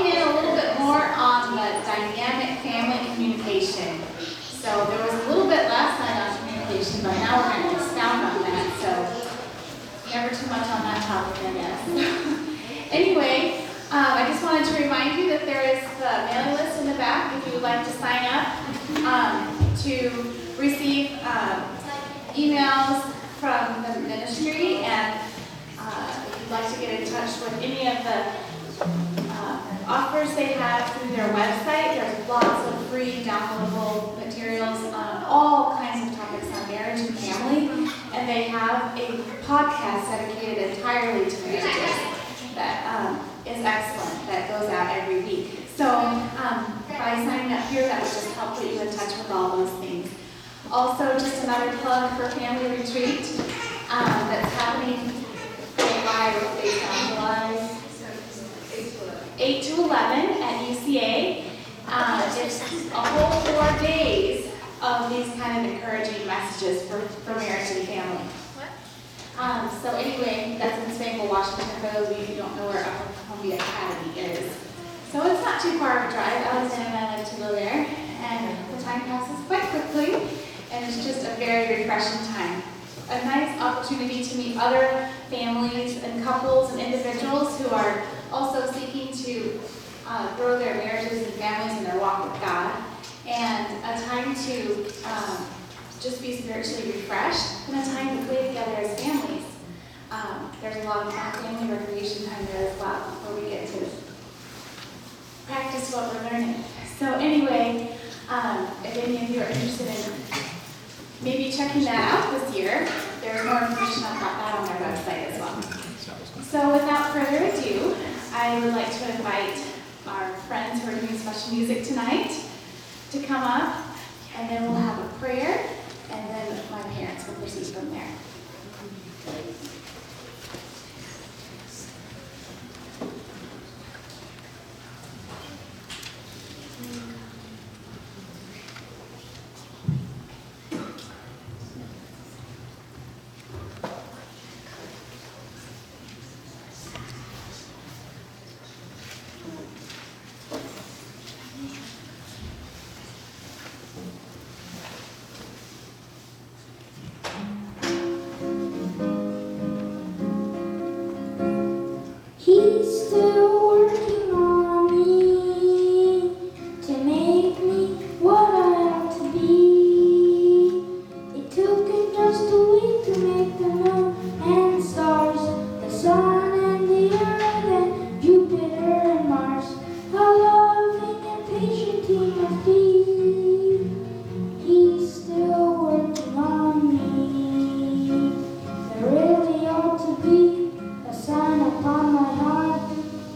honing in a little bit more on the dynamic family communication. So there was a little bit last night on communication, but now we're going to expound on that. So never too much on that topic, I guess. Anyway, I just wanted to remind you that there is the mailing list in the back if you would like to sign up to receive emails from the ministry, and if you'd like to get in touch with any of the offers they have through their website. There's lots of free downloadable materials on all kinds of topics on marriage and family, and they have a podcast dedicated entirely to marriages that is excellent, that goes out every week. So by signing up here, that would just help put you in touch with all those things. Also, just another plug for Family Retreat that's happening July 8 to 11 at UCA. It's a whole 4 days of these kind of encouraging messages for marriage and family. So anyway, that's in Spangle, Washington, for those of you who don't know where Upper Columbia Academy is. So it's not too far of a drive. Alane and I like to go there, and the time passes quite quickly, and it's just a very refreshing time. A nice opportunity to meet other families and couples and individuals who are also seeking to grow their marriages and families in their walk with God, and a time to just be spiritually refreshed, and a time to play together as families. There's a lot of family recreation time there as well before we get to practice what we're learning. So anyway, if any of you are interested in maybe checking that out this year, there's more information about that on their website as well. So without further ado, I would like to invite our friends who are doing special music tonight to come up, and then we'll have a prayer, and then my parents will proceed from there. He's still working on me to make me what I ought to be. It took him just a week to make the moon and stars, the sun and the earth and Jupiter and Mars. How loving and patient he must be. He's still working on me. There really ought to be a sign upon my heart.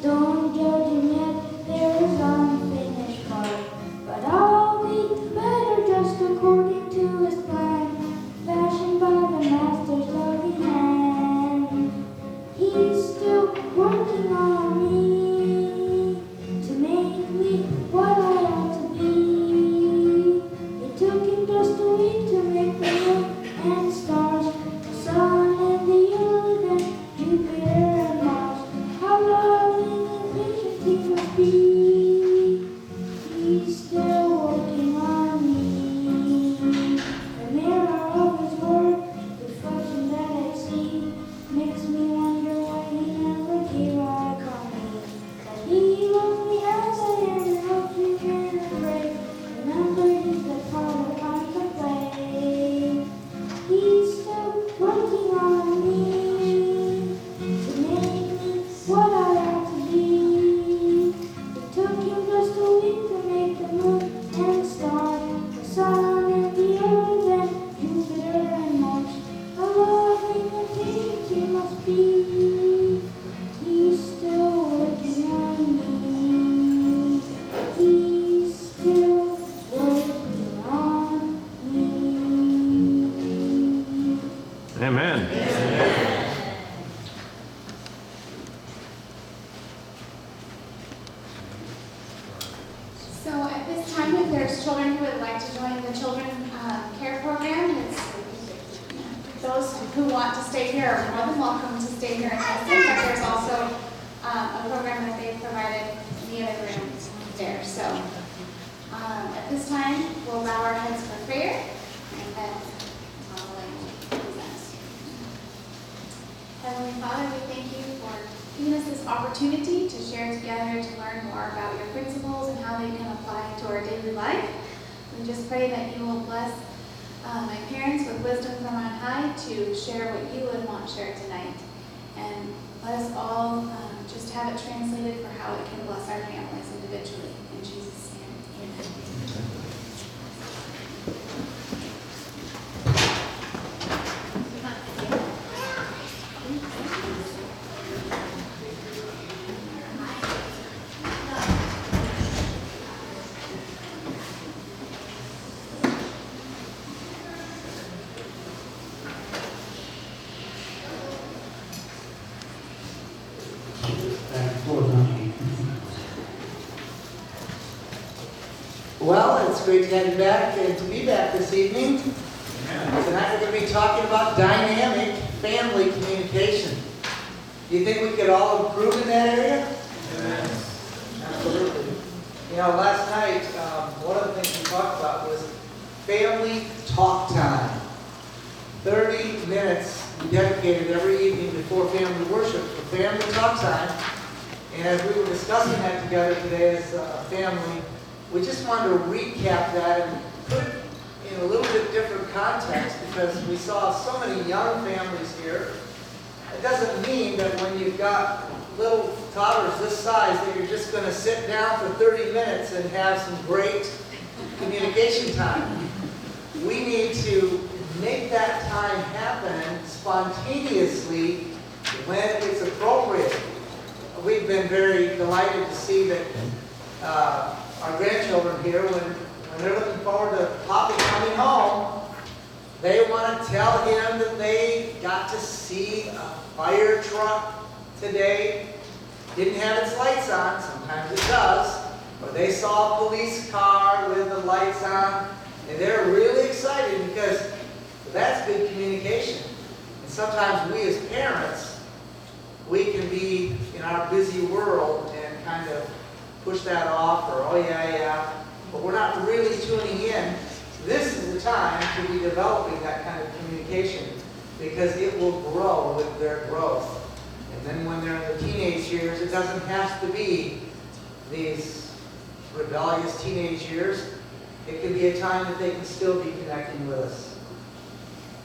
Don't judge him yet, there is unfinished part. But I'll be better just according to his plan, fashioned by the master's loving hand. He's still working on me to make me what I ought to be. It took him just a week to make the moon and stars, the sun and the earth and Jupiter and Mars. How loving and patient he must be. He's still working on me. The mirror of his word, reflection that I see, makes me wonder why he never gave up on me. That he loves me as I am and loves me when I pray. Remember he's the part I can play. He's still working on me to make me what I ought to be. It took him just a week to make the moon and the stars, the sun and the earth and Jupiter and Mars. How loving and patient he must be. He's still working on me. He's still working on me. Amen. So at this time, if there's children who would like to join the children care program, those who want to stay here are more than welcome to stay here and listen, but there's also a program that they've provided via the opportunity to share together to learn more about your principles and how they can apply to our daily life. We just pray that you will bless my parents with wisdom from on high to share what you would want shared tonight. And let us all just have it translated for how it can bless our families individually. In Jesus' name, amen. Well, it's great to have you back and to be back this evening. Tonight we're going to be talking about dynamic family communication. Do you think we could all improve in that area? Yes. Absolutely. You know, last night, one of the things we talked about was family talk time. 30 minutes we dedicated every evening before family worship for family talk time. And as we were discussing that together today as a family, we just wanted to recap that and put it in a little bit different context because we saw so many young families here. It doesn't mean that when you've got little toddlers this size that you're just going to sit down for 30 minutes and have some great communication time. We need to make that time happen spontaneously when it's appropriate. We've been very delighted to see that our grandchildren here, when they're looking forward to Poppy coming home, they want to tell him that they got to see a fire truck today. Didn't have its lights on, sometimes it does, but they saw a police car with the lights on, and they're really excited because that's good communication. And sometimes we as parents, we can be in our busy world and kind of push that off, or oh yeah, but we're not really tuning in. This is the time to be developing that kind of communication because it will grow with their growth. And then when they're in the teenage years, it doesn't have to be these rebellious teenage years. It can be a time that they can still be connecting with us.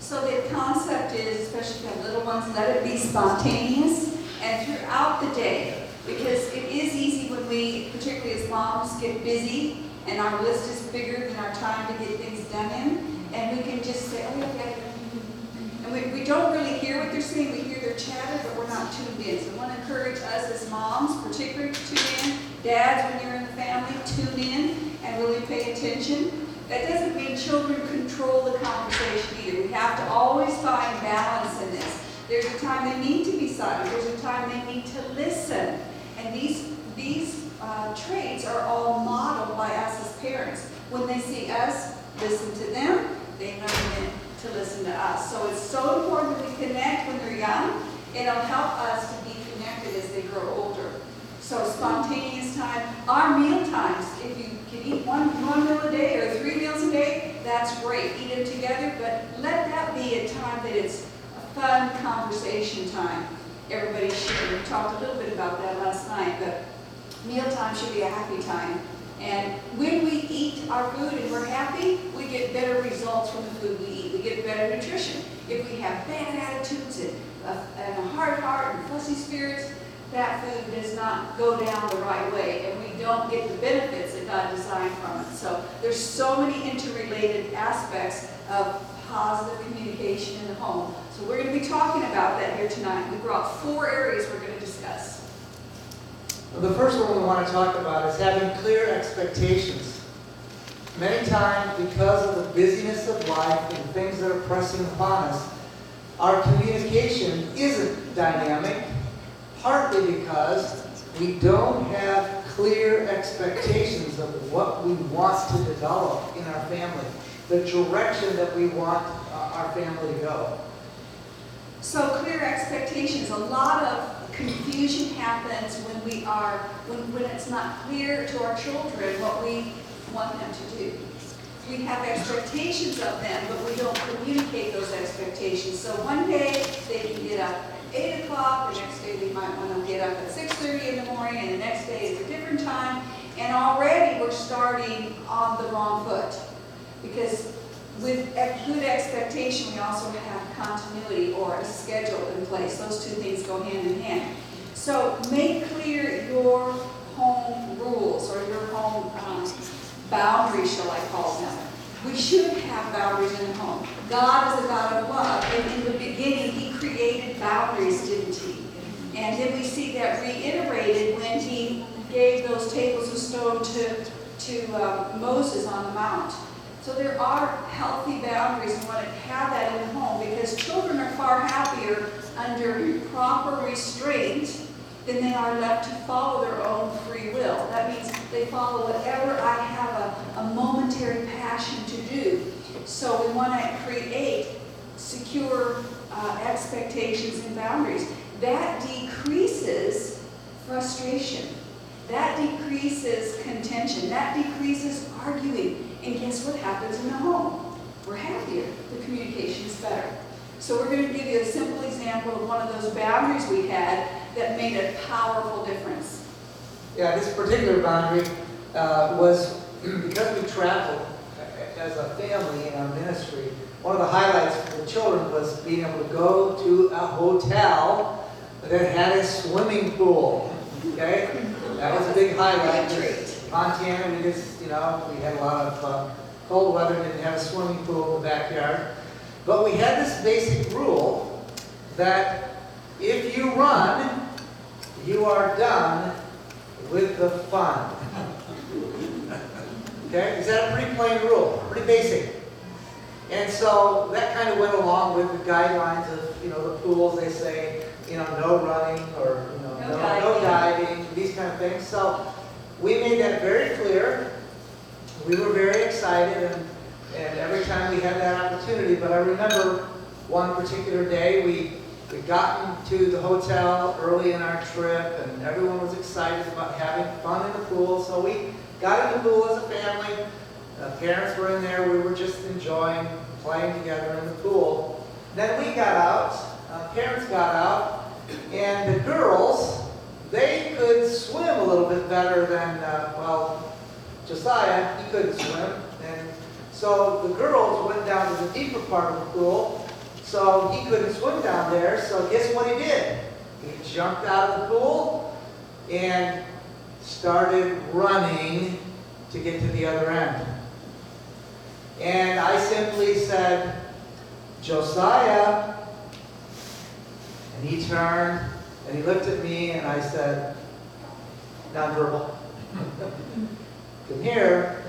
So the concept is, especially for little ones, let it be spontaneous and throughout the day. Because it is easy when we, particularly as moms, get busy and our list is bigger than our time to get things done in. And we can just say, oh yeah, and we don't really hear what they're saying. We hear their chatter, but we're not tuned in. So I want to encourage us as moms, particularly to tune in. Dads, when you're in the family, tune in and really pay attention. That doesn't mean children control the conversation either. We have to always find balance in this. There's a time they need to be silent. There's a time they need to listen. And these traits are all modeled by us as parents. When they see us listen to them, they learn then to listen to us. So it's so important that we connect when they're young. It'll help us to be connected as they grow older. So spontaneous time. Our meal times, if you can eat one meal a day or 3 meals a day, that's great. Eat them together, but let that be a time that it's a fun conversation time. Everybody sharing. We talked a little bit about that last night, but mealtime should be a happy time. And when we eat our food and we're happy, we get better results from the food we eat. We get better nutrition. If we have bad attitudes and a hard heart and fussy spirits, that food does not go down the right way, and we don't get the benefits that God designed from it. So there's so many interrelated aspects of positive communication in the home. So we're going to be talking about that here tonight. We brought 4 areas we're going to discuss. Well, the first one we want to talk about is having clear expectations. Many times, because of the busyness of life and things that are pressing upon us, our communication isn't dynamic, partly because we don't have clear expectations of what we want to develop in our family, the direction that we want our family to go. So clear expectations. A lot of confusion happens when it's not clear to our children what we want them to do. We have expectations of them, but we don't communicate those expectations. So one day they can get up 8 o'clock, the next day they might want to get up at 6:30 in the morning, and the next day is a different time. And already we're starting on the wrong foot. Because with good expectation, we also have continuity or a schedule in place. Those two things go hand in hand. So make clear your home rules or your home boundaries, shall I call them. We should have boundaries in the home. God is a God of love, and in the beginning He created boundaries, didn't He? And then we see that reiterated when He gave those tables of stone to Moses on the mount. So there are healthy boundaries. We want to have that in the home because children are far happier under proper restraint than they are left to follow their own free will. That means they follow whatever I have a momentary passion to do. So we want to create secure expectations and boundaries. That decreases frustration. That decreases contention. That decreases arguing. And guess what happens in the home? We're happier. The communication is better. So we're going to give you a simple example of one of those boundaries we had that made a powerful difference. Yeah, this particular boundary was because we traveled as a family in our ministry. One of the highlights for the children was being able to go to a hotel that had a swimming pool. Okay, that was a big highlight. Montana, we just, we had a lot of cold weather, didn't have a swimming pool in the backyard. But we had this basic rule that if you run, you are done with the fun. Okay? Is that a pretty plain rule? Pretty basic. And so that kind of went along with the guidelines of, the pools. They say, no running or, no diving, these kind of things. So we made that very clear. We were very excited and every time we had that opportunity. But I remember one particular day we'd gotten to the hotel early in our trip and everyone was excited about having fun in the pool. So we got in the pool as a family. Parents were in there. We were just enjoying playing together in the pool. Then we got out. Parents got out. And the girls, they could swim a little bit better than, Josiah, he couldn't swim. And so the girls went down to the deeper part of the pool. So he couldn't swim down there. So guess what he did? He jumped out of the pool and started running to get to the other end. And I simply said, Josiah. And he turned and he looked at me and I said, nonverbal, come here.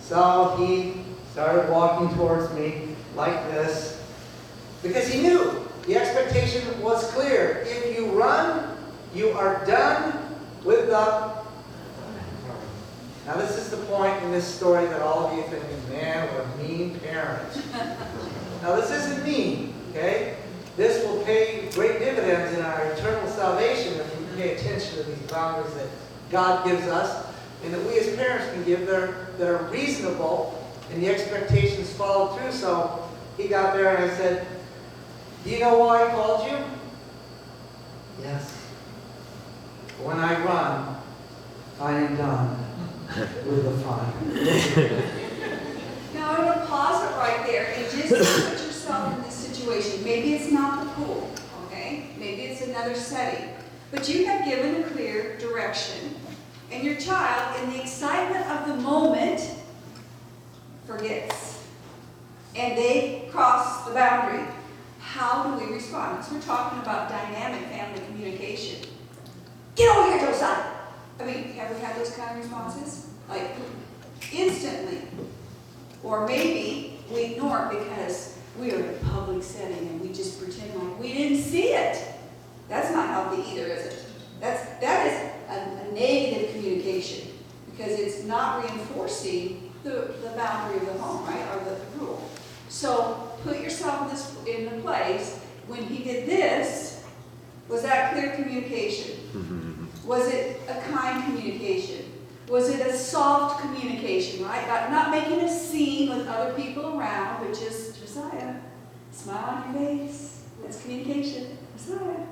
So he started walking towards me like this because he knew the expectation was clear. If you run, you are done with the... Now this is the point in this story that all of you are thinking, man, what a mean parent. Now this isn't mean, okay? This will pay great dividends in our eternal salvation if we pay attention to these boundaries that God gives us and that we as parents can give that are reasonable and the expectations follow through. So he got there and I said, do you know why I called you? Yes. When I run, I am done with the fun. Now I'm going to pause it right there and just put yourself in this situation. Maybe it's not the pool, okay? Maybe it's another setting. But you have given a clear direction, and your child, in the excitement of the moment, forgets. And they cross the boundary. How do we respond? So we're talking about dynamic family communication. Get over here, Josiah! I mean, have we had those kind of responses? Like, instantly. Or maybe we ignore it because we are in a public setting and we just pretend like we didn't see it. That's not healthy either, is it? That is a negative communication because it's not reinforcing the boundary of the home, right, or the rule. So put yourself in the place when he did this. Was that clear communication? Was it a kind communication? Was it a soft communication, right? Not making a scene with other people around, but just, Josiah, smile on your face. That's communication. Messiah.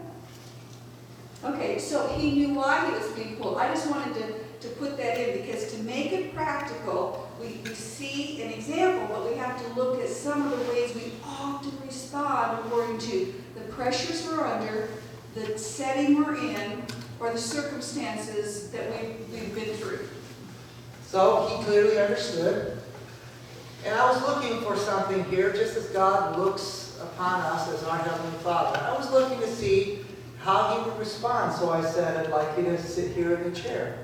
Okay, so he knew why he was being pulled. I just wanted to put that in because to make it practical, we see an example, but we have to look at some of the ways we often respond according to the pressures we're under, the setting we're in, or the circumstances that we've been through. So he clearly understood. And I was looking for something here, just as God looks upon us as our Heavenly Father. I was looking to see how he would respond. So I said, I'd like you to sit here in the chair.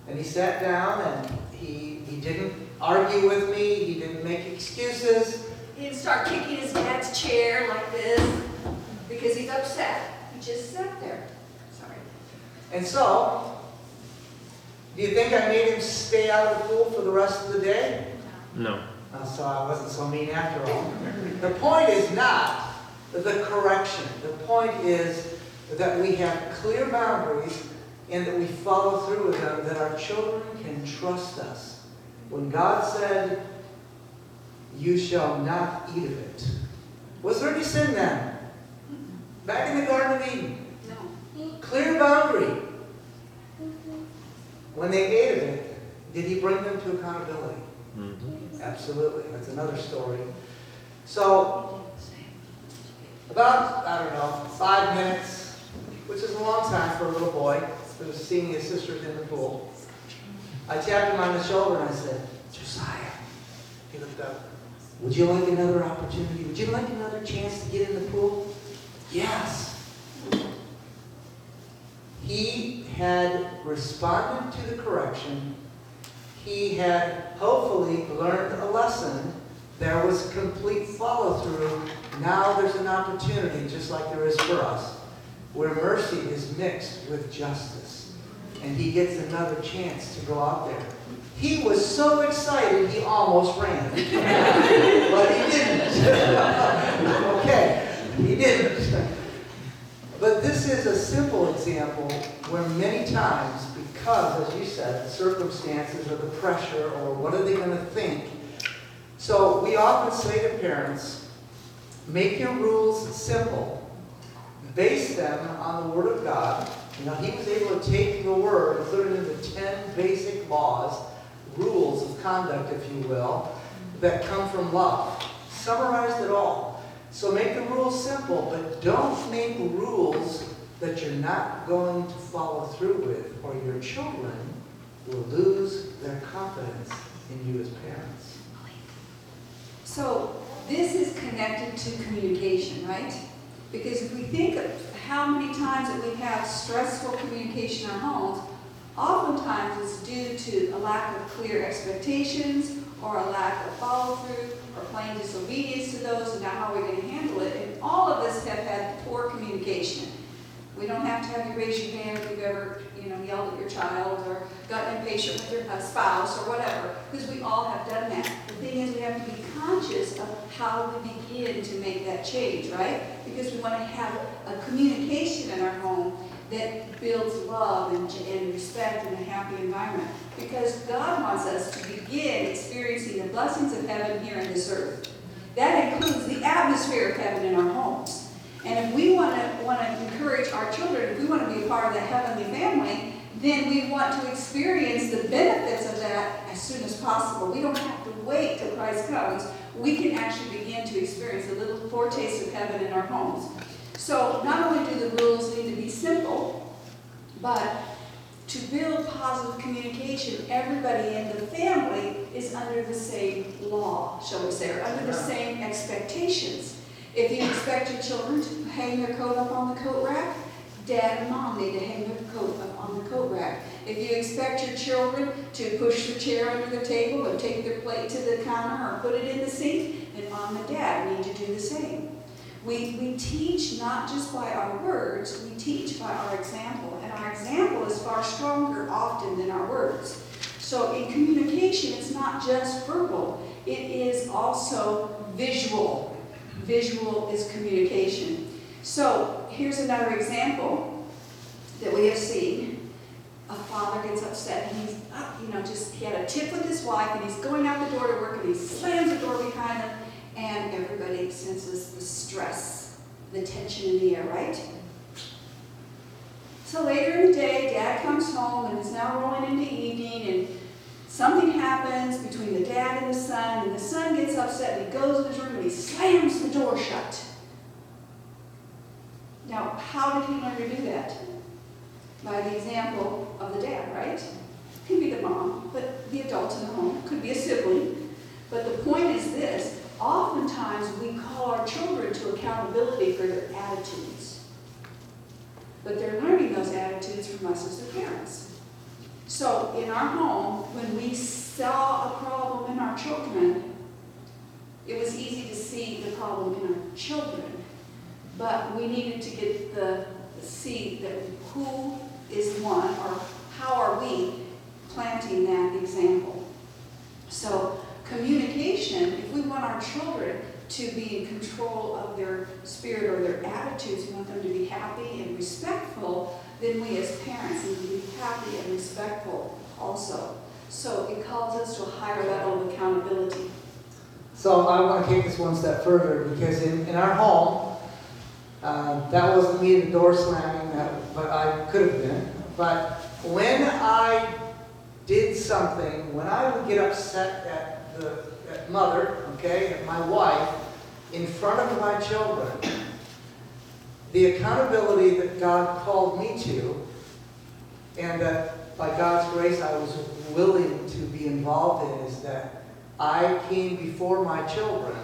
And he sat down and he didn't argue with me. He didn't make excuses. He didn't start kicking his dad's chair like this because he's upset. He just sat there. Sorry. And so, do you think I made him stay out of the pool for the rest of the day? No. So I wasn't so mean after all. The point is not the correction. The point is that we have clear boundaries and that we follow through with them, that our children can trust us. When God said, "You shall not eat of it," was there any sin then? Back in the Garden of Eden. No. Clear boundary. When they ate of it, did he bring them to accountability? Mm-hmm. Absolutely. That's another story. So, about, 5 minutes, which is a long time for a little boy who was seeing his sisters in the pool. I tapped him on the shoulder and I said, "Josiah." He looked up. "Would you like another opportunity? Would you like another chance to get in the pool?" Yes. He had responded to the correction. He had hopefully learned a lesson. There was complete follow-through. Now there's an opportunity, just like there is for us, where mercy is mixed with justice. And he gets another chance to go out there. He was so excited he almost ran. But he didn't. Okay, he didn't. But this is a simple example where many times, because, as you said, circumstances or the pressure or what are they going to think. So we often say to parents, make your rules simple. Base them on the Word of God. He was able to take the Word and put it into 10 basic laws, rules of conduct, if you will, that come from love. Summarized it all. So make the rules simple, but don't make rules that you're not going to follow through with, or your children will lose their confidence in you as parents. So this is connected to communication, right? Because if we think of how many times that we have stressful communication in our homes, oftentimes it's due to a lack of clear expectations or a lack of follow-through or plain disobedience to those, and now how are we going to handle it? And all of us have had poor communication. We don't have to have you raise your hand if you've ever, yelled at your child or gotten impatient with your spouse or whatever, because we all have done that. The thing is, we have to be conscious of how we begin to make that change, right? Because we want to have a communication in our home that builds love and respect and a happy environment. Because God wants us to begin experiencing the blessings of heaven here on this earth. That includes the atmosphere of heaven in our homes. And if we want to encourage our children, if we want to be a part of the heavenly family, then we want to experience the benefits of that as soon as possible. We don't have to wait till Christ comes. We can actually begin to experience a little foretaste of heaven in our homes. So not only do the rules need to be simple, but to build positive communication, everybody in the family is under the same law, shall we say, or under the same expectations. If you expect your children to hang their coat up on the coat rack, Dad and Mom need to hang their coat up on the coat rack. If you expect your children to push their chair under the table and take their plate to the counter or put it in the sink, then Mom and Dad need to do the same. We teach not just by our words, we teach by our example. And our example is far stronger often than our words. So in communication, it's not just verbal. It is also visual. Visual is communication. So here's another example that we have seen. A father gets upset and he's he had a tiff with his wife and he's going out the door to work and he slams the door behind him and everybody senses the stress the tension in the air, right? So later in the day, Dad comes home and it's now rolling into evening, and something happens between the dad and the son gets upset and he goes in his room and he slams the door shut. Now, how did he learn to do that? By the example of the dad, right? Could be the mom, but the adult in the home. Could be a sibling. But the point is this: oftentimes we call our children to accountability for their attitudes. But they're learning those attitudes from us as their parents. So in our home, when we saw a problem in our children, it was easy to see the problem in our children. But we needed to get see that who is one, or how are we planting that example. So communication, if we want our children to be in control of their spirit or their attitudes, we want them to be happy and respectful, then we as parents need to be happy and respectful also. So it calls us to a higher level of accountability. So I want to take this one step further, because in our home, that wasn't me, the door slamming, but I could have been. But when I did something, when I would get upset at mother, okay, at my wife, in front of my children, the accountability that God called me to, and that by God's grace I was willing to be involved in, is that I came before my children,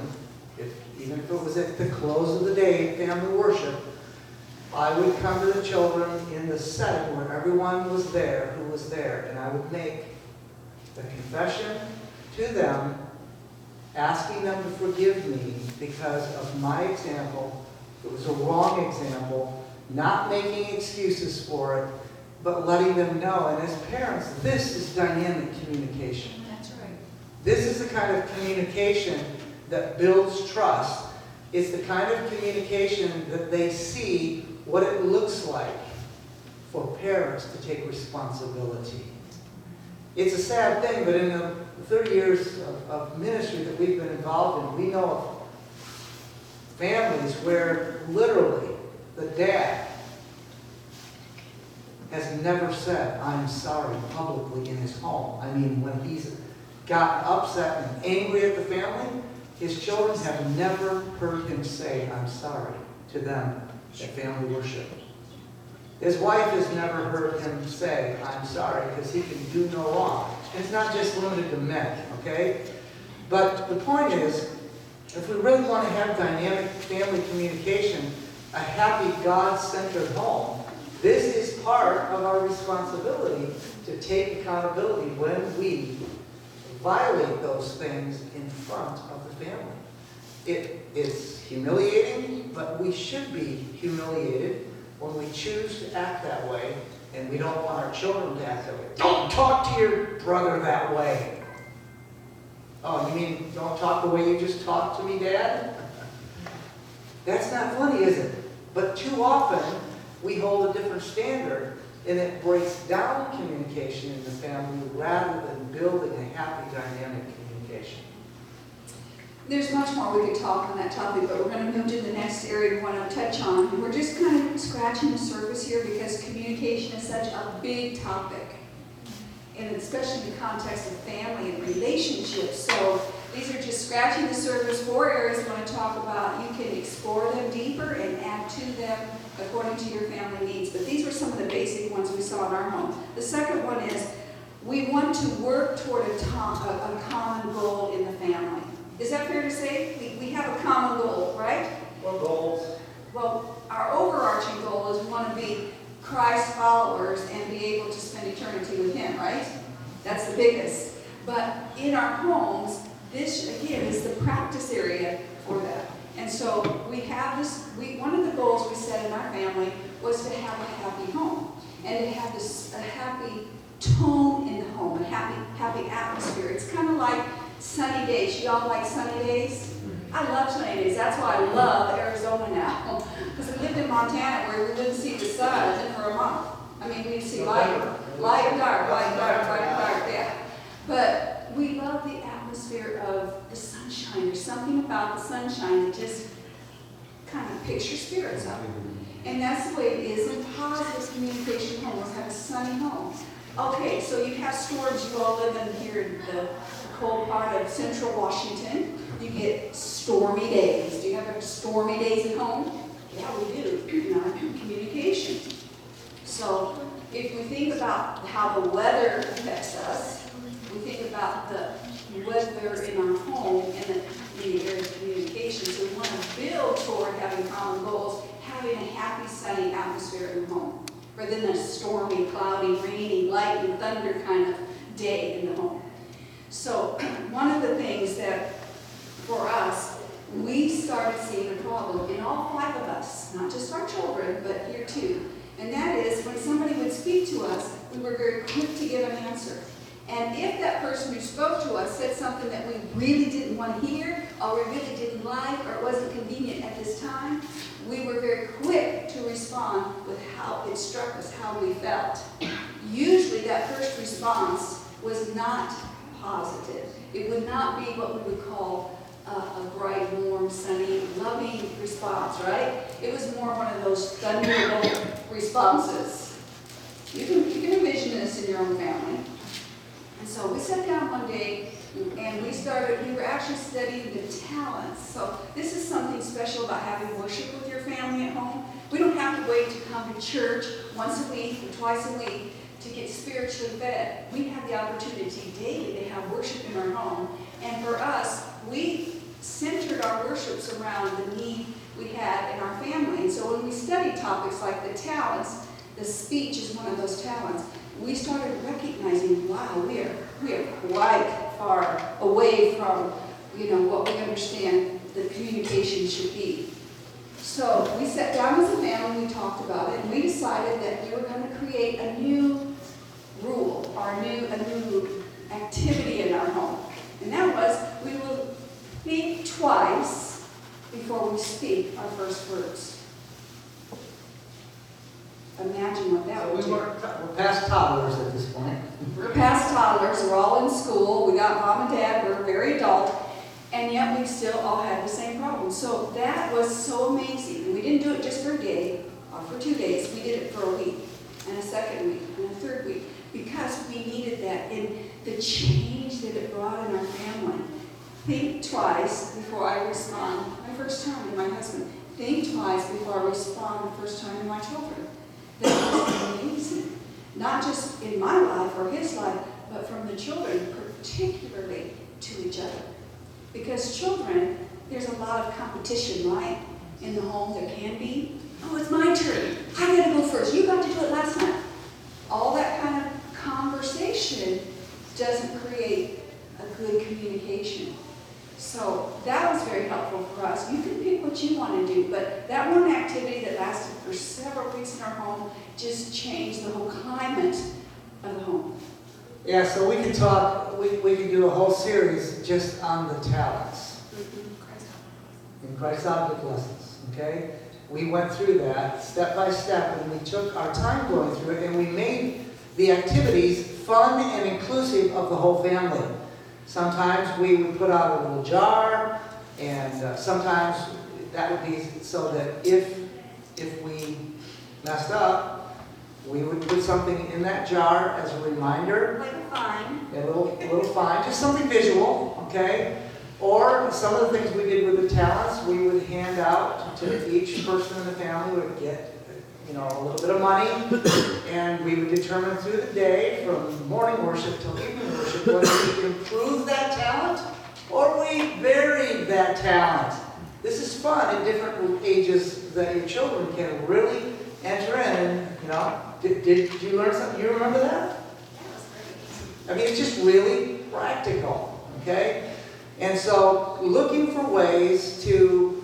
even if it was at the close of the day, family worship, I would come to the children in the setting where everyone was there who was there, and I would make the confession to them, asking them to forgive me because of my example. It was a wrong example, not making excuses for it, but letting them know. And as parents, this is dynamic communication. That's right. This is the kind of communication that builds trust. It's the kind of communication that they see what it looks like for parents to take responsibility. It's a sad thing, but in the 30 years of ministry that we've been involved in, we know of families where literally the dad has never said, "I'm sorry," publicly in his home. I mean, when he's gotten upset and angry at the family, his children have never heard him say, "I'm sorry," to them at family worship. His wife has never heard him say, "I'm sorry," because he can do no wrong. And it's not just limited to men, okay? But the point is, if we really want to have dynamic family communication, a happy, God-centered home, this is part of our responsibility to take accountability when we violate those things in front of the family. It is humiliating, but we should be humiliated when we choose to act that way, and we don't want our children to act that way. Don't talk to your brother that way. Oh, you mean don't talk the way you just talked to me, Dad? That's not funny, is it? But too often, we hold a different standard, and it breaks down communication in the family rather than building a happy, dynamic communication. There's much more we could talk on that topic, but we're going to move to the next area we want to touch on. And we're just kind of scratching the surface here because communication is such a big topic, and especially in the context of family and relationships. So these are just scratching the surface. 4 areas we want to talk about. You can explore them deeper and add to them according to your family needs. But these were some of the basic ones we saw in our home. The second one is we want to work toward a common goal in the family. Is that fair to say? We have a common goal, right? What goals? Well, our overarching goal is we want to be Christ followers and be able to spend eternity with Him, right? That's the biggest. But in our homes, this, again, is the practice area for that. And so we have this, one of the goals we set in our family was to have a happy home and to have a happy tone in the home, a happy atmosphere. It's kind of like sunny days. Y'all like sunny days? I love sunny days. That's why I love Arizona now. Because we lived in Montana where we wouldn't see the sun for a month. I mean, we'd see light and dark, light and dark, yeah. But we love the atmosphere of the sunshine. There's something about the sunshine that just kind of picture spirits up. And that's the way it is in positive communication homes. Have a sunny home. Okay, so you have storms. You all live in here in the cold part of central Washington. You get stormy days. Do you have stormy days at home? Yeah, we do in our communication. So if we think about how the weather affects us, we think about the weather in our home and in the area of communication. So we want to build toward having common goals, having a happy, sunny atmosphere in the home, rather than a stormy, cloudy, rainy, lightning, thunder kind of day in the home. So one of the things that, for us, we started seeing a problem in all 5 of us, not just our children, but here too. And that is, when somebody would speak to us, we were very quick to give an answer. And if that person who spoke to us said something that we really didn't want to hear, or we really didn't like, or it wasn't convenient at this time, we were very quick to respond with how it struck us, how we felt. Usually that first response was not positive. It would not be what we would call a bright, warm, sunny, loving response, right? It was more one of those thunderbolt responses. You can envision this in your own family. And so we sat down one day and we were actually studying the talents. So this is something special about having worship with your family at home. We don't have to wait to come to church once a week or twice a week to get spiritually fed. We have the opportunity daily to have worship in our home. And for us, we centered our worships around the need we had in our family. And so when we study topics like the talents, the speech is one of those talents, we started recognizing, wow, we are quite far away from, what we understand the communication should be. So we sat down as a family, we talked about it, and we decided that we were going to create a new rule, or a new activity in our home. And that was, we will think twice before we speak our first words. Imagine what that would do. We're past toddlers at this point. We're past toddlers, we're all in school, we got mom and dad, we're very adult, and yet we still all had the same problem. So that was so amazing. And we didn't do it just for a day or for 2 days, we did it for a week, and a second week, and a third week, because we needed that. And the change that it brought in our family. Think twice before I respond my first time to my husband. Think twice before I respond the first time to my children. That was amazing. Not just in my life or his life, but from the children, particularly to each other. Because children, there's a lot of competition, right? In the home there can be. Oh, it's my turn. I gotta go first. You got to do it last time. All that kind of conversation doesn't create a good communication. So that was very helpful for us. You can pick what you want to do, but that one activity that lasted for several weeks in our home just changed the whole climate of the home. Yeah, so we could talk, we could do a whole series just on the talents. In Christ Object Lessons, okay? We went through that step by step, and we took our time going through it, and we made the activities fun and inclusive of the whole family. Sometimes we would put out a little jar, and sometimes that would be so that if we messed up, we would put something in that jar as a reminder. Like a fine. A little fine, just something visual, okay? Or some of the things we did with the talents, we would hand out to each person in the family would get, a little bit of money, and we would determine through the day, from morning worship till evening worship, whether we improved that talent or we buried that talent. This is fun at different ages that your children can really enter in. And did you learn something? You remember that? I mean, it's just really practical, okay? And so, looking for ways to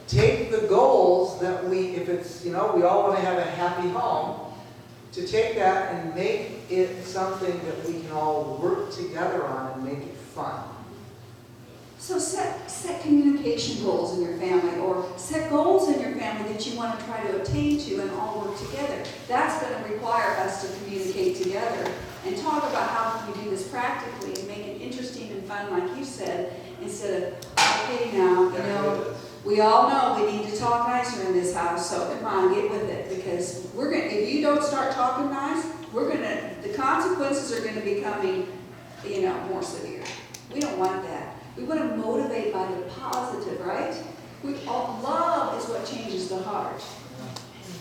take the goals that if it's, we all want to have a happy home, to take that and make it something that we can all work together on and make it fun. So set communication goals in your family, or set goals in your family that you want to try to attain to and all work together. That's going to require us to communicate together and talk about how can we do this practically and make it interesting and fun, like you said, instead of, okay, now, We all know we need to talk nicer in this house, so come on, get with it, because if you don't start talking nice, the consequences are gonna be coming, more severe. We don't want that. We want to motivate by the positive, right? Love is what changes the heart.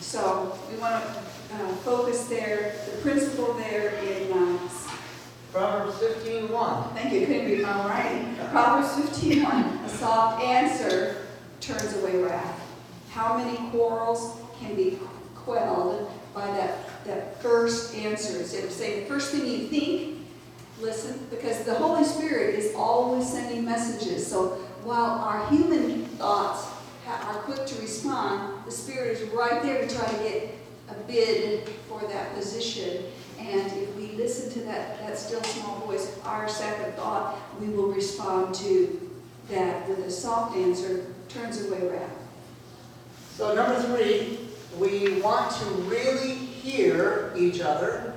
So we want to focus there, the principle there in Proverbs 15:1. thank you, couldn't read my writing. Proverbs 15:1. A soft answer turns away wrath. How many quarrels can be quelled by that first answer? Instead of saying the first thing you think, listen, because the Holy Spirit is always sending messages. So while our human thoughts are quick to respond, the Spirit is right there to try to get a bid for that position. And if we listen to that still small voice, our second thought, we will respond to that with a soft answer, turns away wrath. So number 3, we want to really hear each other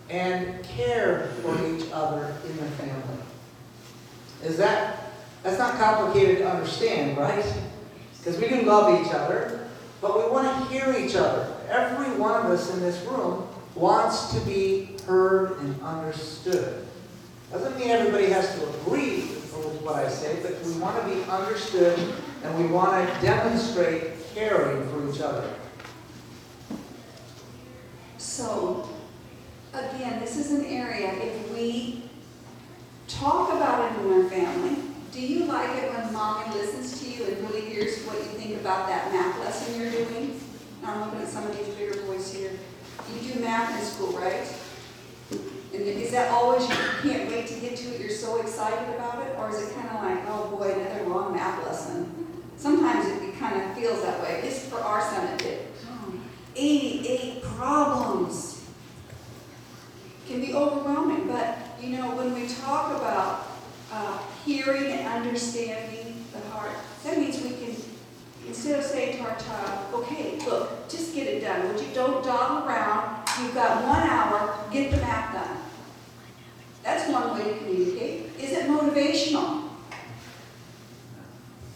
and care for each other in the family. That's not complicated to understand, right? Because we do love each other, but we want to hear each other. Every one of us in this room wants to be heard and understood. Doesn't mean everybody has to agree with what I say, but we want to be understood and we want to demonstrate caring for each other. So, again, this is an area, if we talk about it in our family, do you like it when mommy listens to you and really hears what you think about that math lesson you're doing? Now I'm looking at some of these bigger boys here. You do math in school, right? And is that always you can't wait to get to it, you're so excited about it? Or is it kind of like, oh boy, another wrong math lesson? Sometimes it kind of feels that way. At least for our son it did. 88 problems. Can be overwhelming, but when we talk about hearing and understanding the heart, that means we can, instead of saying to our child, okay, look, just get it done. Would you don't dawdle around, you've got 1 hour, get the math done. That's one way to communicate. Is it motivational?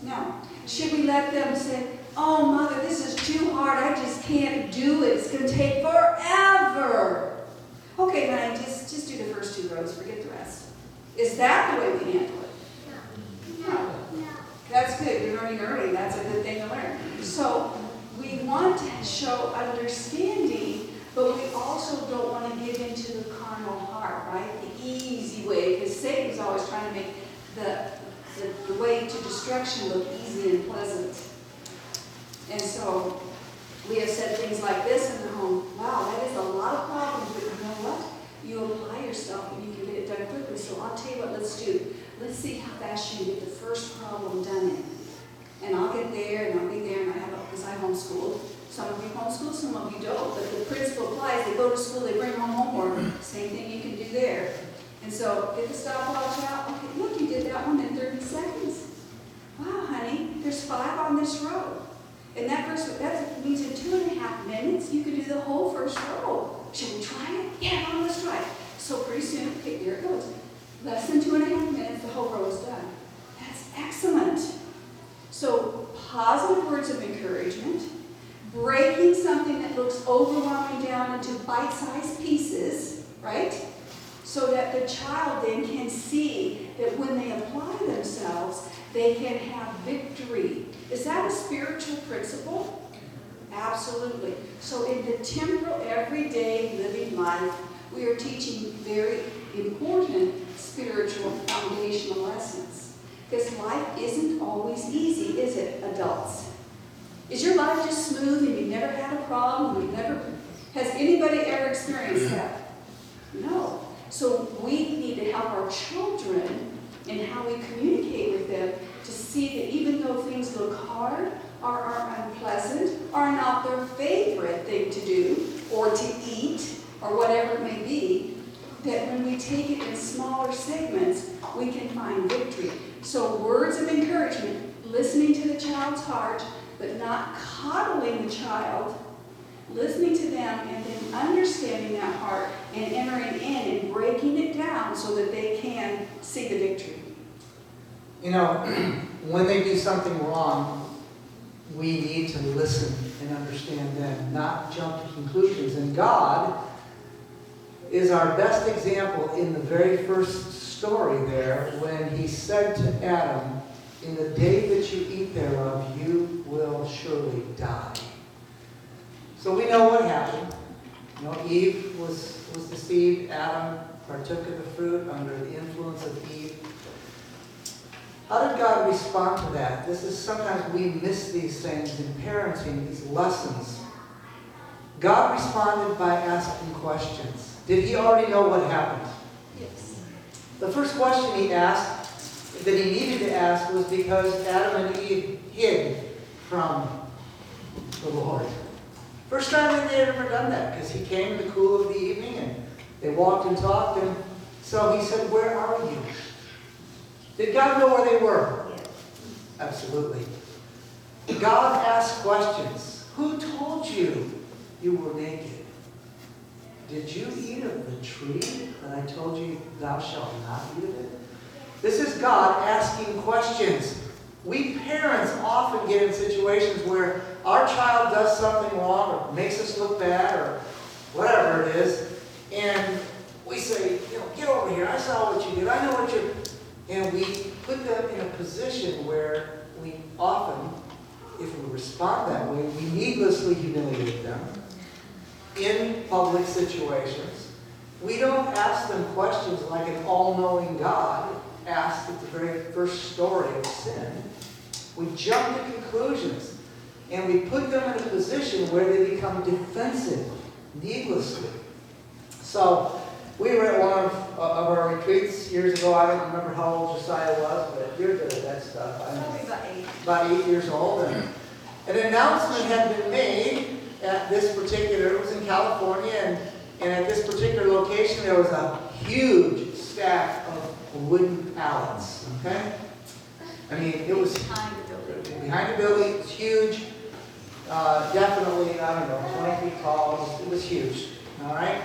No. Should we let them say, oh mother, this is too hard, I just can't do it, it's going to take forever. Okay, honey, just do the first 2 rows, forget the rest. Is that the way we handle it? No. That's good, you're learning early, that's a good thing to learn. So, we want to show understanding, but we also don't want to give into the carnal heart, right? The easy way, because Satan's always trying to make the way to destruction look easy and pleasant. And so, we have said things like this in the home, wow, that is a lot of problems, but you know what? You apply yourself and you can get it done quickly. So I'll tell you what, let's do. Let's see how fast you can get the first problem done in. And I'll get there and I'll be there and because I homeschooled. Some of you homeschool, some of you don't, but the principle applies. They go to school, they bring home homework. Same thing you can do there. And so get the stopwatch out. Okay, look, you did that one in 30 seconds. Wow, honey, there's 5 on this row. And that means in 2.5 minutes, you could do the whole first row. Should we try it? Yeah, well, let's try it. So pretty soon, okay, here it goes. Less than 2.5 minutes, the whole row is done. That's excellent. So positive words of encouragement, breaking something that looks overwhelming down into bite-sized pieces, right? So that the child then can see that when they apply themselves, they can have victory. Is that a spiritual principle? Absolutely. So in the temporal, everyday living life, we are teaching very important spiritual foundational lessons. Because life isn't always easy, is it, adults? Is your life just smooth and you've never had a problem? Has anybody ever experienced that? No. So we need to help our children in how we communicate with them to see that even though things look hard or are unpleasant, are not their favorite thing to do or to eat or whatever it may be, that when we take it in smaller segments, we can find victory. So words of encouragement, listening to the child's heart, but not coddling the child, listening to them and then understanding that heart and entering in and breaking it down so that they can see the victory. When they do something wrong, we need to listen and understand them, not jump to conclusions. And God is our best example in the very first story there when he said to Adam, in the day that you eat thereof, you will surely die. So we know what happened. You know, Eve was deceived. Adam partook of the fruit under the influence of Eve. How did God respond to that? This is sometimes we miss these things in parenting, these lessons. God responded by asking questions. Did he already know what happened? Yes. The first question he asked, that he needed to ask, was because Adam and Eve hid from the Lord. First time that they had ever done that, because he came in the cool of the evening and they walked and talked, and so he said, where are you? Did God know where they were? Yes. Absolutely. God asked questions. Who told you you were naked? Did you eat of the tree that I told you thou shalt not eat of it? This is God asking questions. We parents often get in situations where our child does something wrong or makes us look bad or whatever it is, and we say, get over here. I saw what you did. I know what you... And we put them in a position where we often, if we respond that way, we needlessly humiliate them in public situations. We don't ask them questions like an all-knowing God asked at the very first story of sin. We jump to conclusions, and we put them in a position where they become defensive, needlessly. So, we were at one of our retreats years ago. I don't remember how old Josiah was, but you're good at that stuff. Probably about 8. About 8 years old. And an announcement had been made at this particular, it was in California, and at this particular location there was a huge stack of wooden pallets. Okay? I mean, it was Behind the building. behind the building. It was huge. Definitely, I don't know, 20 feet tall. It was huge. All right?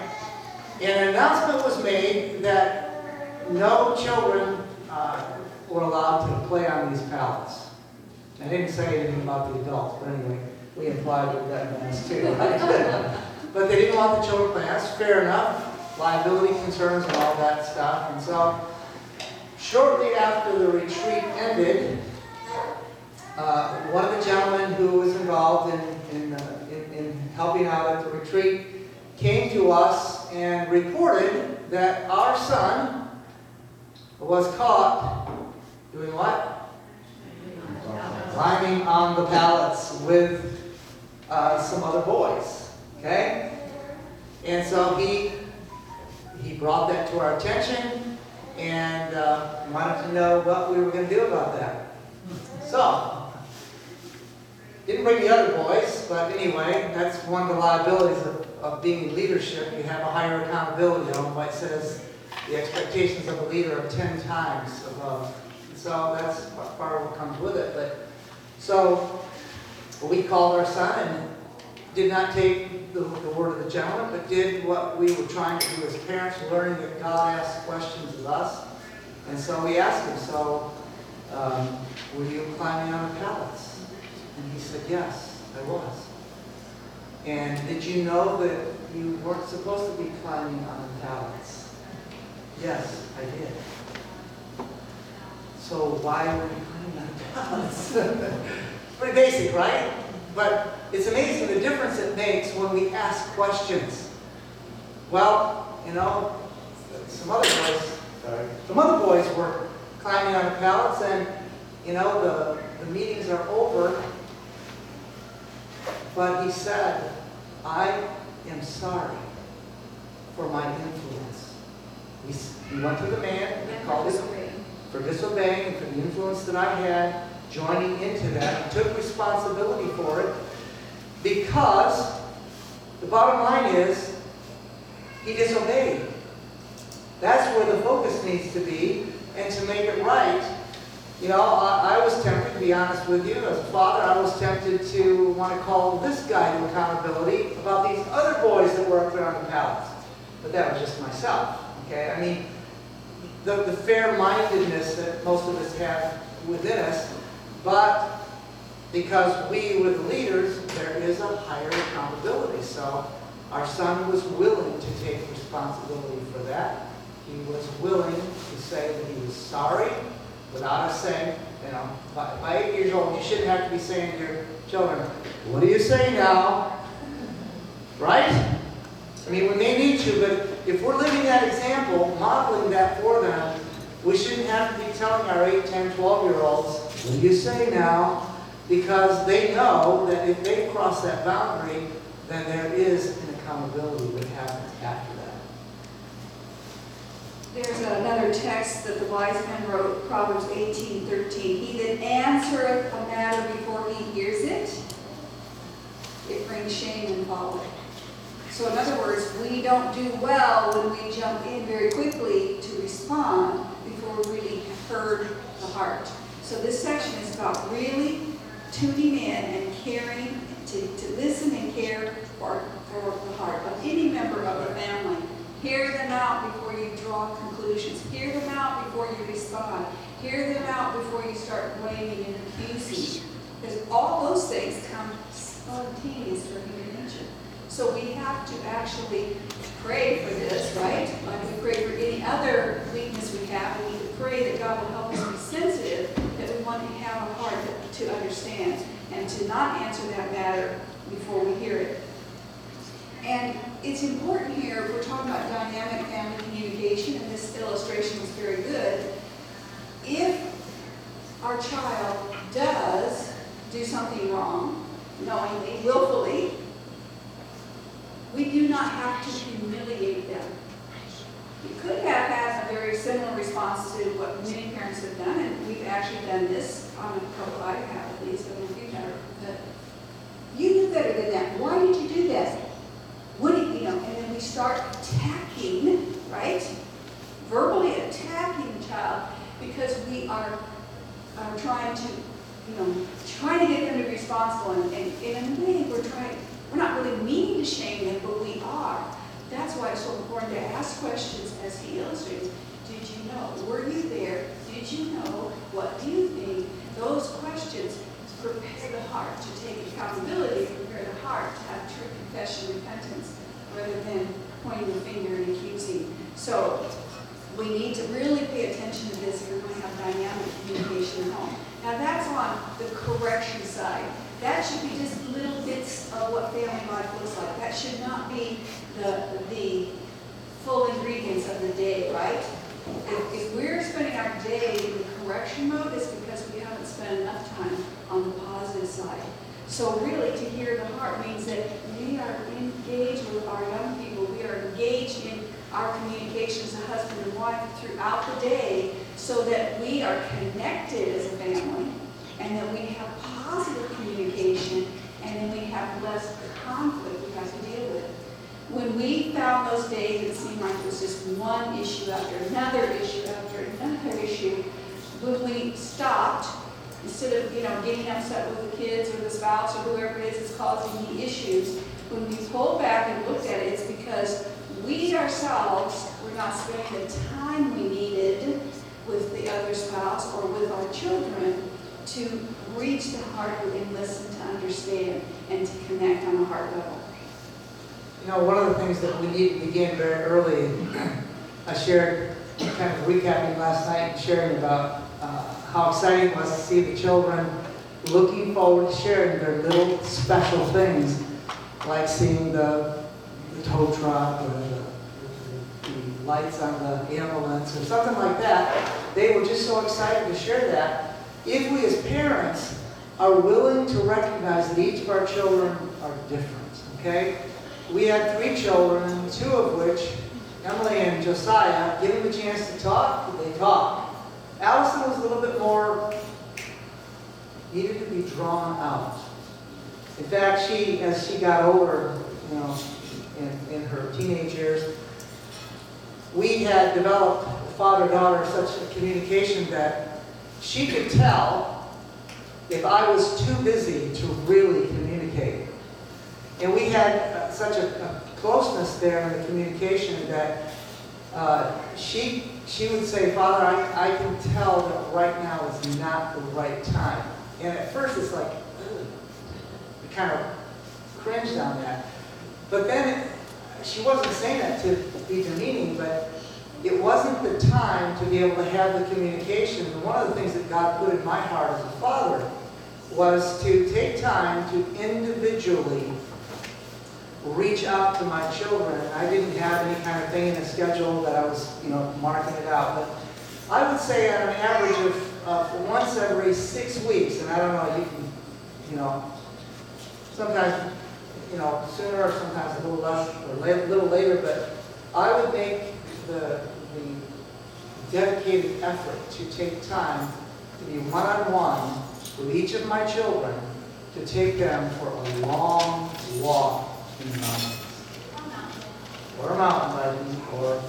And an announcement was made that no children were allowed to play on these pallets. I didn't say anything about the adults, but anyway, we implied that that meant us too, right? But they didn't want the children playing. That's fair enough. Liability concerns and all that stuff. And so, shortly after the retreat ended, one of the gentlemen who was involved in helping out at the retreat came to us and reported that our son was caught doing what? Climbing on the pallets with some other boys. Okay? And so he brought that to our attention and wanted to know what we were going to do about that. So, didn't bring the other boys, but anyway, that's one of the liabilities of being in leadership. You have a higher accountability. It says the expectations of a leader are 10 times above. So that's part of what comes with it. But so we called our son and did not take the word of the gentleman, but did what we were trying to do as parents, learning that God asks questions of us. And so we asked him, so were you climbing on the pallets? And he said, yes, I was. And did you know that you weren't supposed to be climbing on the pallets? Yes, I did. So why were you climbing on the pallets? Pretty basic, right? But it's amazing the difference it makes when we ask questions. Well, some other boys were climbing on the pallets, and the meetings are over. But he said, I am sorry for my influence. He went to the man and called him for disobeying and for the influence that I had, joining into that. He took responsibility for it because the bottom line is he disobeyed. That's where the focus needs to be, and to make it right. I was tempted, to be honest with you, as a father, I was tempted to want to call this guy to accountability about these other boys that were up there on the pallets. But that was just myself, okay? I mean, the fair-mindedness that most of us have within us, but Because we, with leaders, there is a higher accountability. So our son was willing to take responsibility for that. He was willing to say that he was sorry without us saying, you know, by 8 years old, you shouldn't have to be saying to your children, what do you say now? Right? I mean, we may need to, but if we're living that example, modeling that for them, we shouldn't have to be telling our 8, 10, 12-year-olds, what do you say now? Because they know that if they cross that boundary, then there is an accountability that happens after that. There's another text that the wise man wrote, Proverbs 18:13. He that answereth a matter before he hears it, it brings shame and folly. So in other words, we don't do well when we jump in very quickly to respond before we really have heard the heart. So this section is about really tuning in and caring, to listen and care for the heart of any member of the family. Hear them out before you draw conclusions. Hear them out before you respond. Hear them out before you start blaming and accusing. Because all those things come spontaneous for human nature. So we have to actually pray for this, right? Like we pray for any other weakness we have. We need to pray that God will help us be sensitive, that we want to have a heart to understand and to not answer that matter before we hear it. And it's important here, if we're talking about dynamic family communication, and this illustration was very good, if our child does do something wrong, knowingly, willfully, we do not have to humiliate them. We could have had a very similar response to what many parents have done, and we've actually done this on a couple I have at least, and a few better. You knew better than that. Why did you do that? What do you know? And then we start attacking, right? Verbally attacking the child because we are trying to, trying to get them to be responsible. And in a way, we're not really meaning to shame them, but we are. That's why it's so important to ask questions, as he illustrates. Did you know? Were you there? Did you know? What do you think? Those questions prepare the heart to take accountability, prepare the heart to have true confession and repentance, rather than pointing the finger and accusing. So we need to really pay attention to this if we're going to have dynamic communication at home. Now that's on the correction side. That should be just little bits of what family life looks like. That should not be the full ingredients of the day, right? If we're spending our day in the correction mode, it's because we haven't spent enough time on the positive side. So really, to hear the heart means that we are engaged with our young people. We are engaged in our communications as a husband and wife throughout the day so that we are connected as a family and that we have positive communication and then we have less conflict we have to deal with. When we found those days, it seemed like it was just one issue after another issue after another issue. When we stopped, instead of getting upset with the kids or the spouse or whoever it is that's causing the issues, when we pulled back and looked at it, it's because we ourselves were not spending the time we needed with the other spouse or with our children to reach the heart and listen, to understand, and to connect on a heart level. One of the things that we need to begin very early, I shared, kind of recapping last night, and sharing about how exciting it was to see the children looking forward to sharing their little special things, like seeing the tow truck or the lights on the ambulance or something like that. They were just so excited to share that. If we as parents are willing to recognize that each of our children are different, okay? We had 3 children, 2 of which, Emily and Josiah, give them a chance to talk, they talk. Allison was a little bit more, needed to be drawn out. In fact, as she got older, in her teenage years, we had developed father-daughter such a communication that she could tell if I was too busy to really communicate. And we had such a closeness there in the communication that she would say, Father, I can tell that right now is not the right time. And at first it's like, I kind of cringed on that. But then she wasn't saying that to be demeaning, but it wasn't the time to be able to have the communication. And one of the things that God put in my heart as a father was to take time to individually reach out to my children. I didn't have any kind of thing in a schedule that I was, marking it out. But I would say on an average of once every 6 weeks, and I don't know, you can, sometimes, sooner or sometimes a little less or a little later, but I would make the dedicated effort to take time to be one-on-one with each of my children, to take them for a long walk in the mountains. Or a mountain biking, or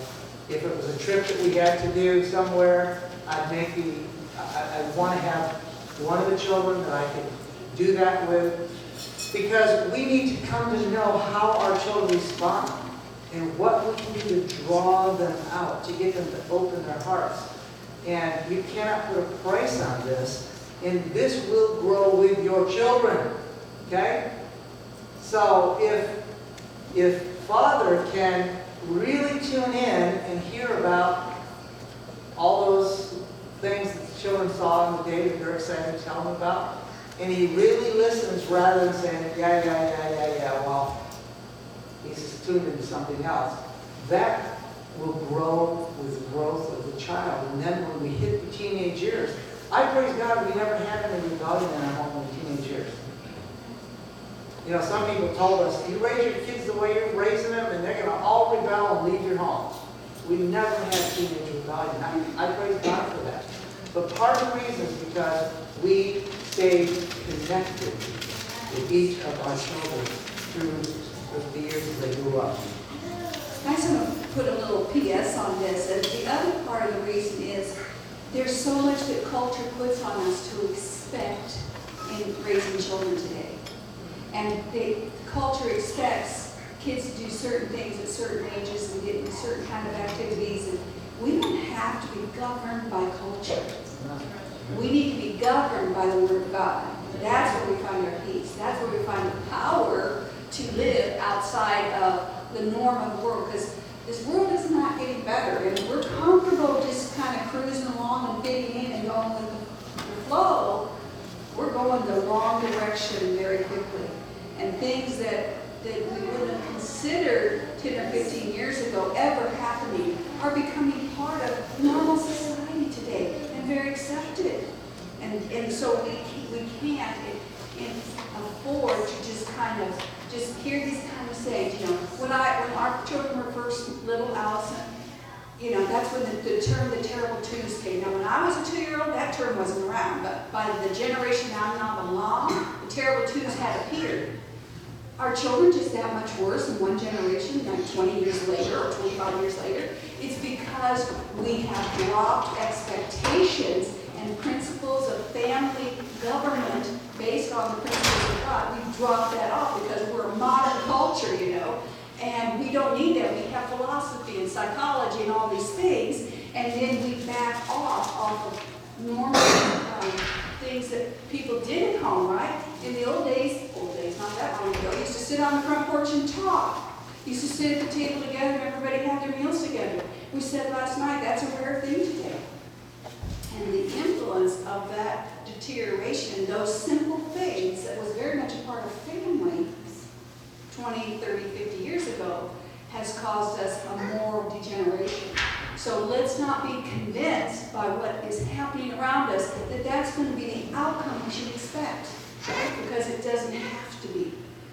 if it was a trip that we had to do somewhere, I'd want to have one of the children that I could do that with, because we need to come to know how our children respond and what we can do to draw them out, to get them to open their hearts. And you cannot put a price on this, and this will grow with your children, okay? So if Father can really tune in and hear about all those things that the children saw on the day that they're excited to tell them about, and he really listens rather than saying, yeah, well, he's tuned into something else, that will grow with the growth of the child. And then when we hit the teenage years, I praise God we never had any rebellion in our home in the teenage years. Some people told us, you raise your kids the way you're raising them, and they're going to all rebel and leave your home. We never had teenage rebellion. I praise God for that. But part of the reason is because we stayed connected with each of our children through the years that they grew up. I just want to put a little PS on this. And the other part of the reason is there's so much that culture puts on us to expect in raising children today. And the culture expects kids to do certain things at certain ages and get into certain kind of activities. And we don't have to be governed by culture. We need to be governed by the Word of God. That's where we find our peace. That's where we find the power to live outside of the norm of the world. Because this world is not getting better. And we're comfortable just kind of cruising along and fitting in and going with the flow. We're going the wrong direction very quickly. And things that we wouldn't have considered 10 or 15 years ago ever happening are becoming part of normal society today and very accepted. And so we can't afford to just kind of just hear these kind of sayings. When our children were first little, Allison, that's when the term the terrible twos came. Now, when I was a 2-year-old, that term wasn't around. But by the generation I'm now belong, the terrible twos had appeared. Are children just that much worse in one generation, like 20 years later or 25 years later? It's because we have dropped expectations and principles of family government based on the principles of God. We've dropped that off because we're a modern culture, and we don't need that. We have philosophy and psychology and all these things, and then we back off of normal things that people did at home, right? In the old days, not that long ago, used to sit on the front porch and talk. Used to sit at the table together and everybody had their meals together. We said last night, that's a rare thing today. And the influence of that deterioration, those simple things that was very much a part of family 20, 30, 50 years ago, has caused us a moral degeneration. So let's not be convinced by what is happening around us that that's going to be the outcome we should expect. Right? Because it doesn't have to be.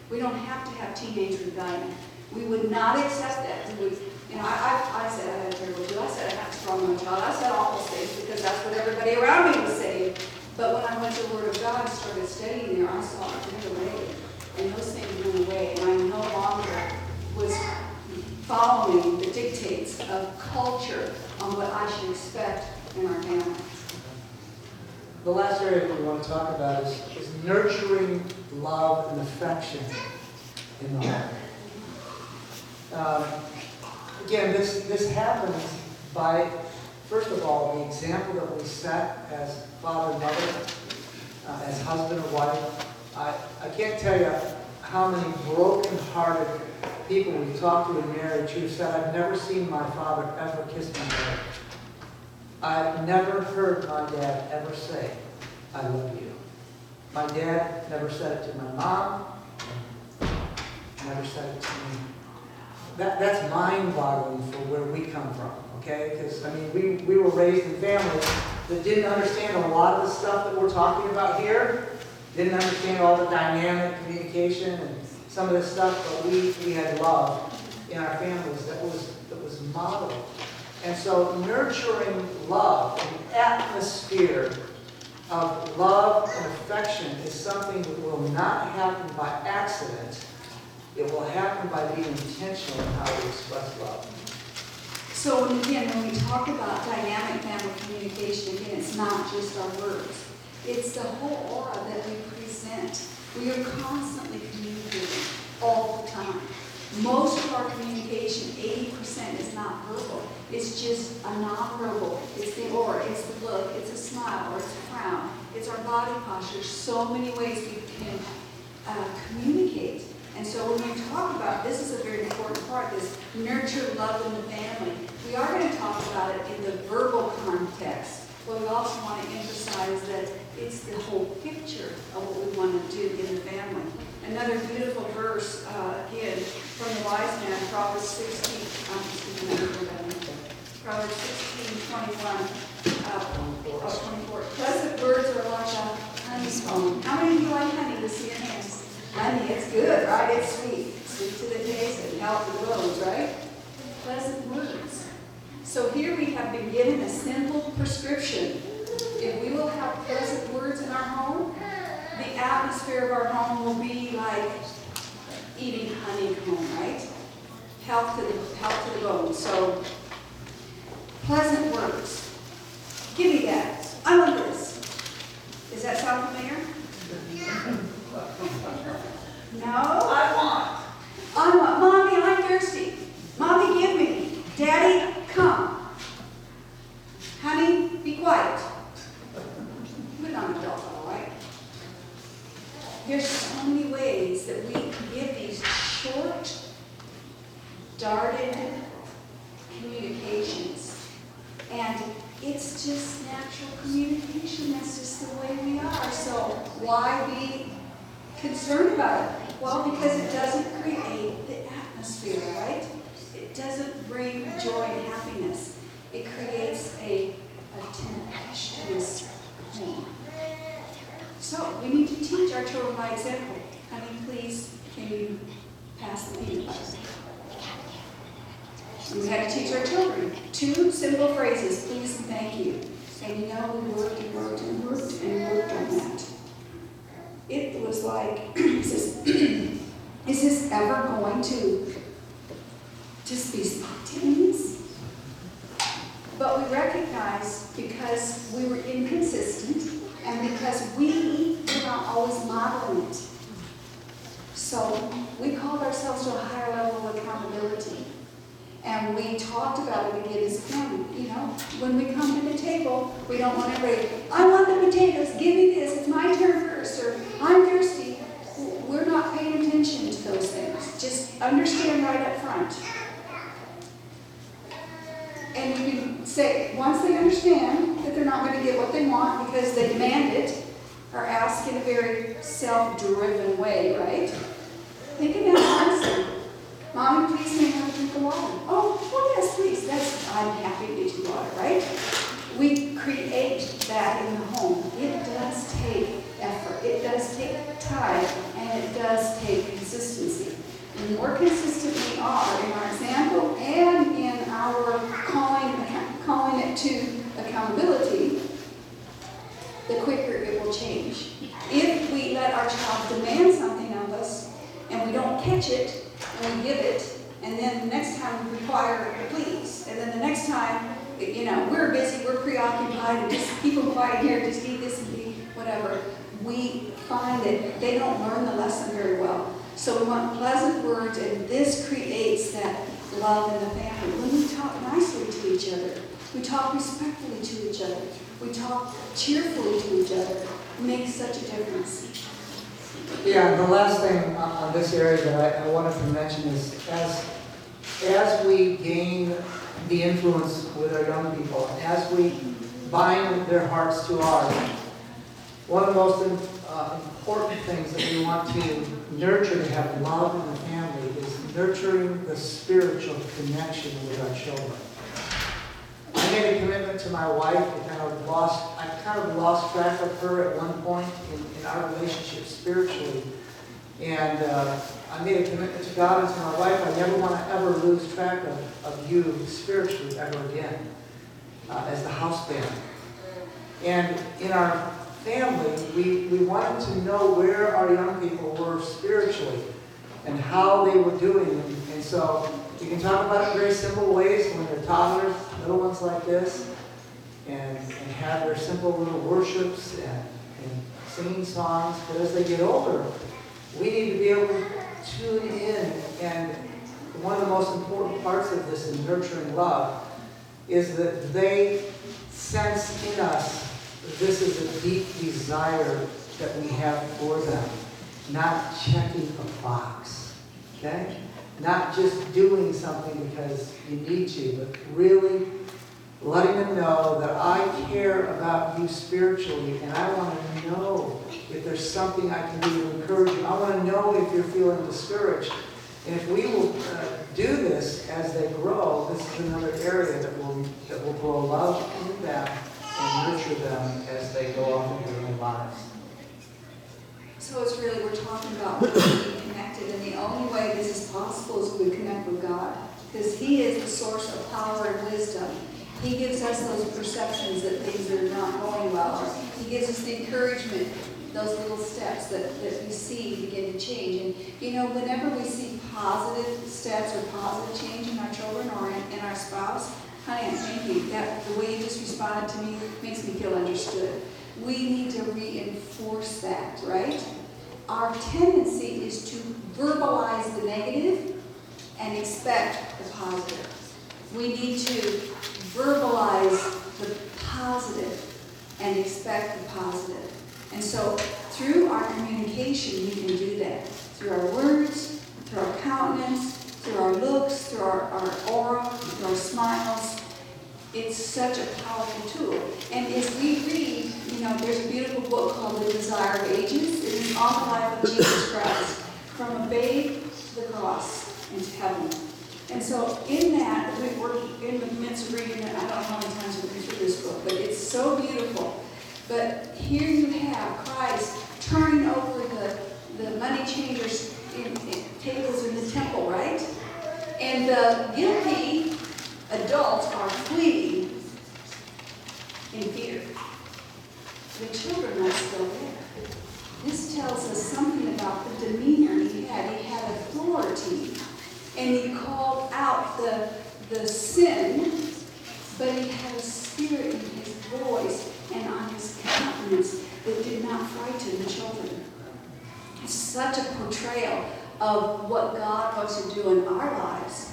We don't have to have teenage rebellion. We would not accept that. I said I had a terrible two. I said I had to strong my child. I said awful things because that's what everybody around me was saying. But when I went to the Word of God and started studying there, I saw it went away. And those things went away. And I no longer was following the dictates of culture on what I should expect in our family. The last area we want to talk about is nurturing love and affection in the home. Again, this happens by, first of all, the example that we set as father and mother, as husband and wife. I can't tell you how many broken-hearted people we've talked to in marriage who said, I've never seen my father ever kiss my mother. I've never heard my dad ever say, I love you. My dad never said it to my mom, never said it to me. That's mind-boggling for where we come from, okay? Because, I mean, we were raised in families that didn't understand a lot of the stuff that we're talking about here, didn't understand all the dynamic communication and some of this stuff, but we had love in our families that was modeled. And so nurturing love, an atmosphere of love and affection is something that will not happen by accident. It will happen by being intentional in how we express love. So again, when we talk about dynamic family communication, again, it's not just our words. It's the whole aura that we present. We are constantly communicating all the time. Most of our communication, 80%, is not verbal. It's just a nonverbal. It's the aura, it's the look, it's a smile, or it's a frown. It's our body posture. So many ways we can communicate. And so when we talk about, this is a very important part, this nurture love in the family. We are going to talk about it in the verbal context, but we also want to emphasize that it's the whole picture of what we want to do in the family. Another beautiful verse, again, from the wise man, Proverbs 16, Proverbs 16:21, 24. Pleasant words are like a honeycomb. How many of you like honey? To see your hands. Honey, it's good, right? It's sweet. Sweet to the taste and health to the bones, right? Pleasant words. So here we have been given a simple prescription. If we will have pleasant words in our home, the atmosphere of our home will be like eating honeycomb, right? Health to the bones. So, pleasant words. Give me that. I want this. Does that sound familiar? No? I want. Mommy, I'm thirsty. Mommy, give me. Daddy, come. Honey, be quiet. We're not adults, all right? There's so many ways that we can give these short, darted communications. And it's just natural communication. That's just the way we are. So why be concerned about it? Well, because it doesn't create the atmosphere, right? It doesn't bring joy and happiness. It creates a tempestuous home. So we need to teach our children by example. Honey, please, can you pass the peanut butter? And we had to teach our children 2 simple phrases, please and thank you. And you know, we worked and worked and worked and worked on that. It was like, is this ever going to just be spontaneous? But we recognized because we were inconsistent and because we were not always modeling it. So we called ourselves to a higher level of accountability. And we talked about it again as a family. You know, when we come to the table, we don't want everybody, I want the potatoes, give me this, it's my turn first, or I'm thirsty. We're not paying attention to those things. Just understand right up front. And you can say, once they understand that they're not going to get what they want because they demand it, or ask in a very self-driven way, right? Think of that honestly. Mommy, please may I have a drink of water? Oh, yes, please. I'm happy to get you water, right? We create that in the home. It does take effort. It does take time, and it does take consistency. The more consistent we are in our example and in our calling it to accountability, the quicker it will change. If we let our child demand something of us and we don't catch it, and we give it, and then the next time we require please, and then the next time, you know, we're busy, we're preoccupied, and just keep them quiet here, just eat this and be whatever, we find that they don't learn the lesson very well. So we want pleasant words, and this creates that love in the family. When we talk nicely to each other, we talk respectfully to each other, we talk cheerfully to each other, it makes such a difference. Yeah, the last thing on this area that I wanted to mention is as we gain the influence with our young people, as we bind their hearts to ours, one of the most important things that we want to nurture to have love in the family is nurturing the spiritual connection with our children. I made a commitment to my wife. I kind of lost track of her at one point in our relationship spiritually. And I made a commitment to God and to my wife. I never want to ever lose track of you spiritually ever again as the house band. And in our family, we wanted to know where our young people were spiritually and how they were doing. And so you can talk about it in very simple ways when they're toddlers, little ones like this, and have their simple little worships and singing songs. But as they get older, we need to be able to tune in. And one of the most important parts of this in nurturing love is that they sense in us this is a deep desire that we have for them, not checking a box, okay? Not just doing something because you need to, but really letting them know that I care about you spiritually, and I want to know if there's something I can do to encourage you. I want to know if you're feeling discouraged. And if we will do this as they grow, this is another area that will grow love in them and nurture them as they go off into their own lives. So it's really, we're talking about being connected, and the only way this is possible is we connect with God, because He is the source of power and wisdom. He gives us those perceptions that things are not going well. He gives us the encouragement, those little steps that we see begin to change. And you know, whenever we see positive steps or positive change in our children or in our spouse, honey, thank you. The way you just responded to me makes me feel understood. We need to reinforce that, right? Our tendency is to verbalize the negative and expect the positive. We need to verbalize the positive and expect the positive. And so through our communication, we can do that. Through our words, through our countenance, through our looks, through our aura, through our smiles. It's such a powerful tool. And as we read, you know, there's a beautiful book called The Desire of Ages. It is all the life of Jesus Christ, from a babe to the cross and to heaven. And so in that, we're in the midst of reading it. I don't know how many times we've been through this book, but it's so beautiful. But here you have Christ turning over the money changers' tables in the temple, right? And the guilty adults are fleeing in fear. The children are still there. This tells us something about the demeanor he had. He had authority, and he called out the sin, but he had a spirit in his voice and on his countenance that did not frighten the children. It's such a portrayal of what God wants to do in our lives.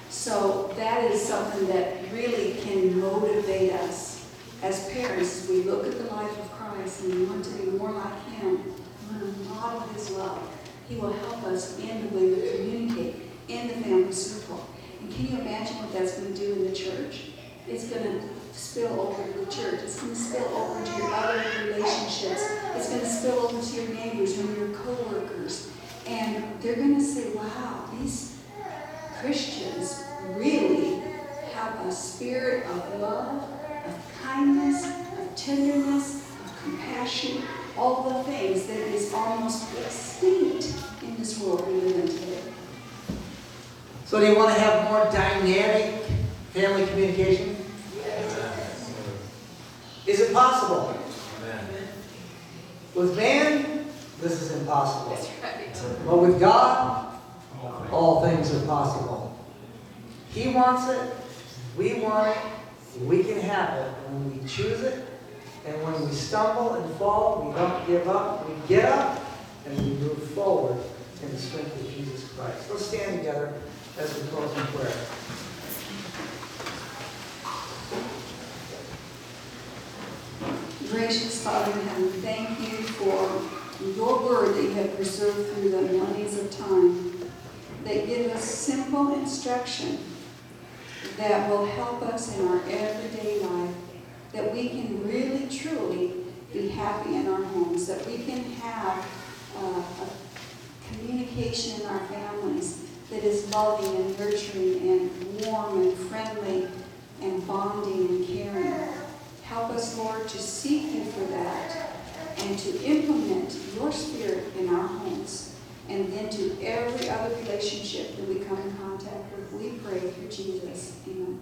So that is something that really can motivate us as parents as we look at the life of Christ and we want to be more like Him. We want to model His love. He will help us in the way we communicate in the family circle. And can you imagine what that's going to do in the church? It's going to spill over to the church. It's going to spill over to your other relationships. It's going to spill over to your neighbors and your co-workers. And they're going to say, wow, these Christians really have a spirit of love, of kindness, of tenderness, of compassion, all the things that is almost extinct in this world we live in today. So do you want to have more dynamic family communication? Yes. Is it possible? Amen. With man, this is impossible. That's right. But with God, all things are possible. He wants it, we want it, we can have it when we choose it, and when we stumble and fall, we don't give up, we get up, and we move forward in the strength of Jesus Christ. Let's stand together as we close in prayer. Gracious Father in heaven, thank you for your word that you have preserved through the millenniums of time, that give us simple instruction that will help us in our everyday life, that we can really, truly be happy in our homes, that we can have a communication in our families that is loving and nurturing and warm and friendly and bonding and caring. Help us, Lord, to seek you for that and to implement your spirit in our homes and into every other relationship that we come in contact with. We pray through Jesus. Amen.